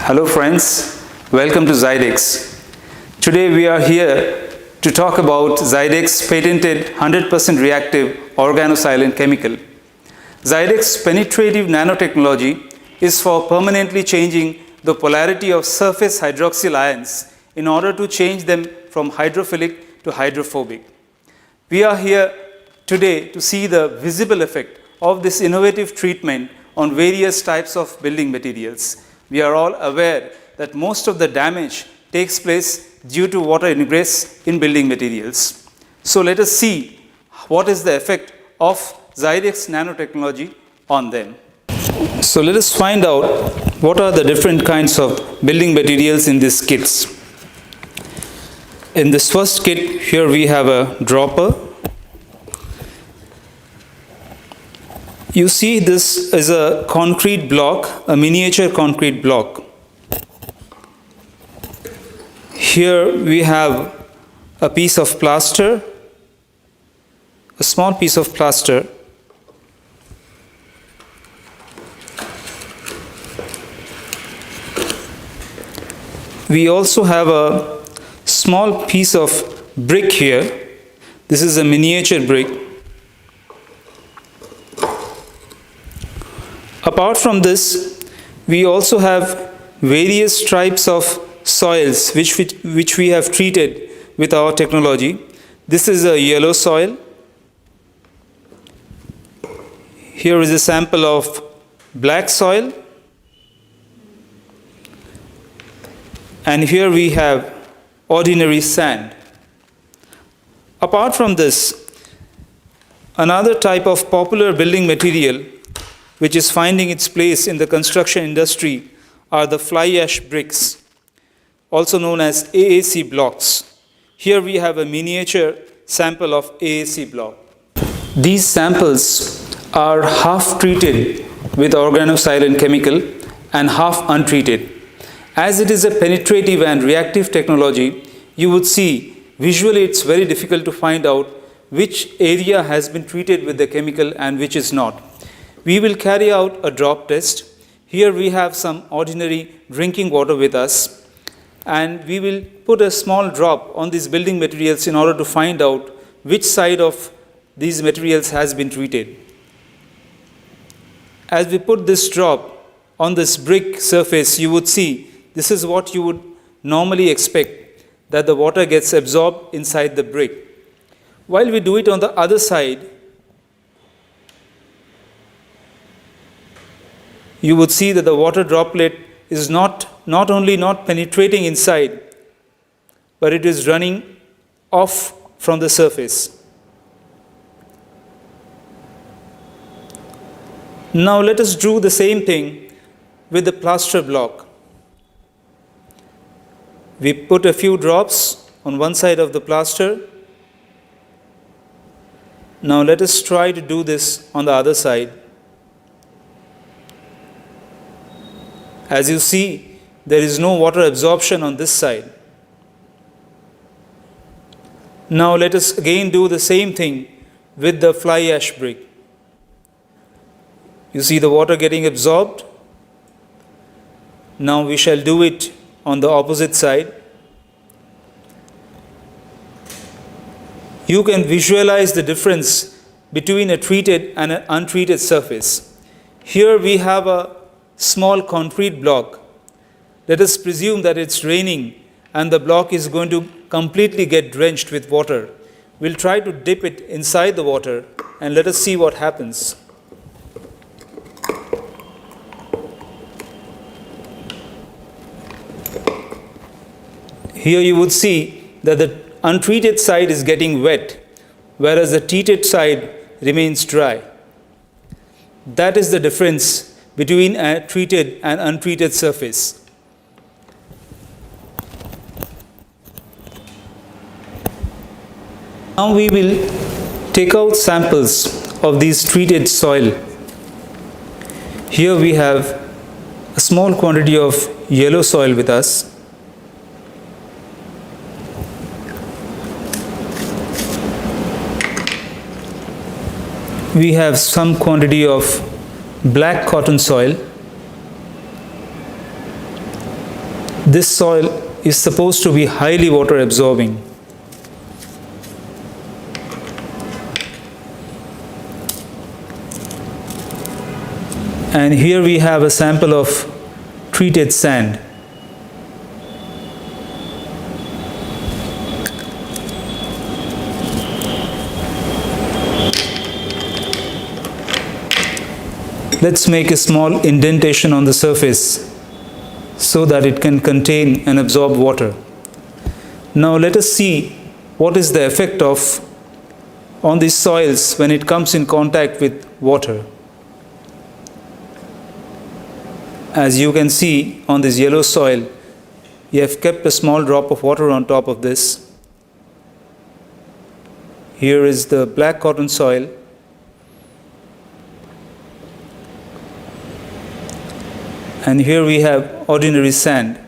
Hello friends, welcome to Zydex. Today we are here to talk about Zydex patented 100% reactive organosilane chemical. Zydex penetrative nanotechnology is for permanently changing the polarity of surface hydroxyl ions in order to change them from hydrophilic to hydrophobic. We are here today to see the visible effect of this innovative treatment on various types of building materials. We are all aware that most of the damage takes place due to water ingress in building materials. So let us see what is the effect of Zydex nanotechnology on them. So let us find out what are the different kinds of building materials in these kits. In this first kit, here we have a dropper. You see this is a concrete block, a miniature concrete block. Here we have a piece of plaster, a small piece of plaster. We also have a small piece of brick here. This is a miniature brick. Apart from this, we also have various types of soils which we have treated with our technology. This is a yellow soil. Here is a sample of black soil. And here we have ordinary sand. Apart from this, another type of popular building material which is finding its place in the construction industry are the fly ash bricks, also known as AAC blocks. Here we have a miniature sample of AAC block. These samples are half treated with organosilane chemical and half untreated. As it is a penetrative and reactive technology, you would see visually it's very difficult to find out which area has been treated with the chemical and which is not. We will carry out a drop test. Here we have some ordinary drinking water with us, and we will put a small drop on these building materials in order to find out which side of these materials has been treated. As we put this drop on this brick surface, you would see this is what you would normally expect, that the water gets absorbed inside the brick. While we do it on the other side, you would see that the water droplet is not only not penetrating inside, but it is running off from the surface. Now let us do the same thing with the plaster block. We put a few drops on one side of the plaster. Now let us try to do this on the other side. As you see, there is no water absorption on this side. Now let us again do the same thing with the fly ash brick. You see the water getting absorbed. Now we shall do it on the opposite side. You can visualize the difference between a treated and an untreated surface. Here we have a small concrete block. Let us presume that it's raining and the block is going to completely get drenched with water. We'll try to dip it inside the water and let us see what happens. Here you would see that the untreated side is getting wet, whereas the treated side remains dry. That is the difference between a treated and untreated surface. Now we will take out samples of these treated soil. Here we have a small quantity of yellow soil with us. We have some quantity of black cotton soil. this soil is supposed to be highly water absorbing. And here we have a sample of treated sand. Let's make a small indentation on the surface so that it can contain and absorb water. Now let us see what is the effect of on these soils when it comes in contact with water. As you can see on this yellow soil, you have kept a small drop of water on top of this. Here is the black cotton soil. And here we have ordinary sand.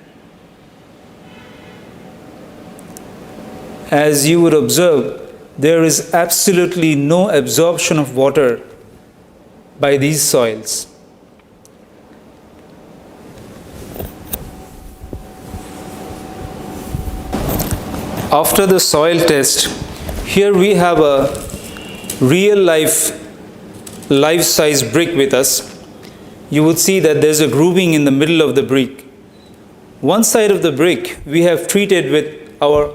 As you would observe, there is absolutely no absorption of water by these soils. After the soil test, here we have a real life-size brick with us. You would see that there's a grooving in the middle of the brick. One side of the brick we have treated with our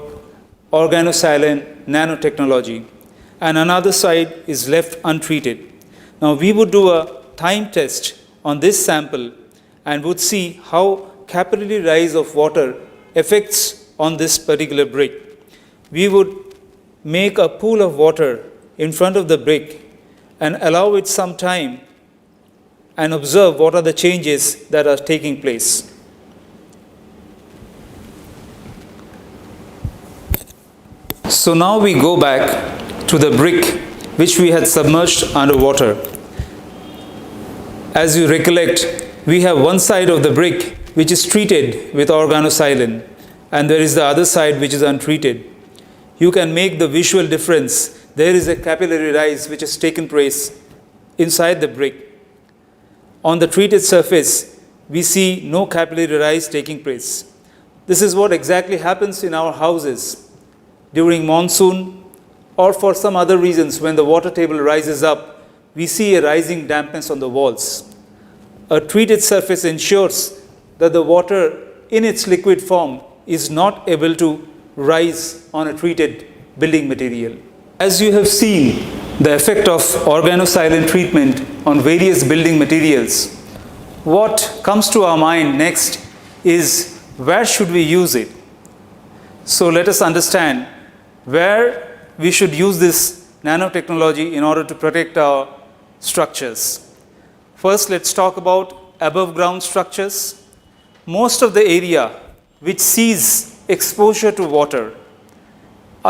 organosilane nanotechnology, and another side is left untreated. Now we would do a time test on this sample and would see how capillary rise of water affects on this particular brick. We would make a pool of water in front of the brick and allow it some time and observe what are the changes that are taking place. So now we go back to the brick which we had submerged underwater. As you recollect, we have one side of the brick which is treated with organosilane, and there is the other side which is untreated. You can make the visual difference. There is a capillary rise which has taken place inside the brick. On the treated surface, we see no capillary rise taking place. This is what exactly happens in our houses during monsoon or for some other reasons. When the water table rises up, we see a rising dampness on the walls. A treated surface ensures that the water in its liquid form is not able to rise on a treated building material. As you have seen the effect of organosilane treatment on various building materials, what comes to our mind next is where should we use it? So let us understand where we should use this nanotechnology in order to protect our structures. First, let's talk about above ground structures. Most of the area which sees exposure to water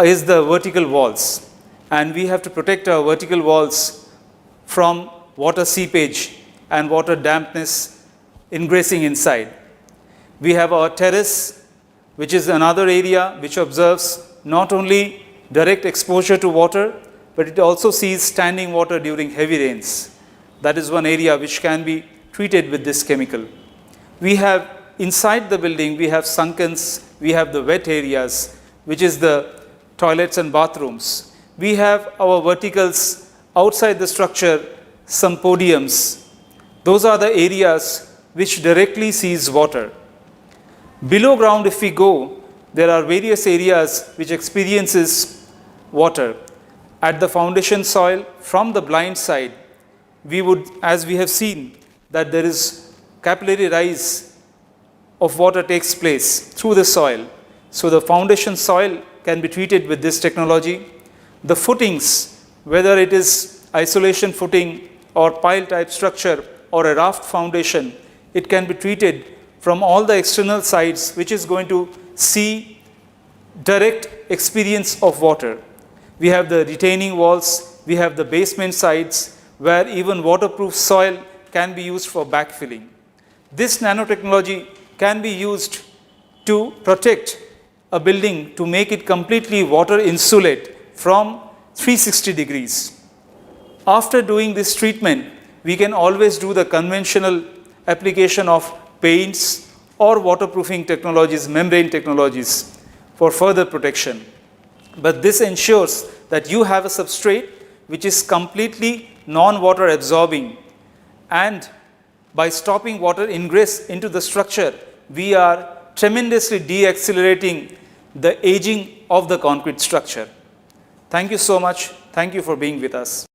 is the vertical walls, and we have to protect our vertical walls from water seepage and water dampness ingressing inside. We have our terrace, which is another area which observes not only direct exposure to water, but it also sees standing water during heavy rains. That is one area which can be treated with this chemical. We have inside the building, we have sunkens, we have the wet areas, which is the toilets and bathrooms. We have our verticals outside the structure, some podiums. Those are the areas which directly sees water. Below ground, if we go, there are various areas which experiences water. At the foundation soil, from the blind side, we would, as we have seen, that there is capillary rise of water takes place through the soil. So the foundation soil can be treated with this technology. The footings, whether it is isolation footing or pile type structure or a raft foundation, it can be treated from all the external sides, which is going to see direct experience of water. We have the retaining walls, we have the basement sides, where even waterproof soil can be used for backfilling. This nanotechnology can be used to protect a building, to make it completely water insulate from 360 degrees. After doing this treatment, we can always do the conventional application of paints or waterproofing technologies, membrane technologies for further protection. But this ensures that you have a substrate which is completely non-water absorbing, and by stopping water ingress into the structure, we are tremendously deaccelerating the aging of the concrete structure. Thank you so much. Thank you for being with us.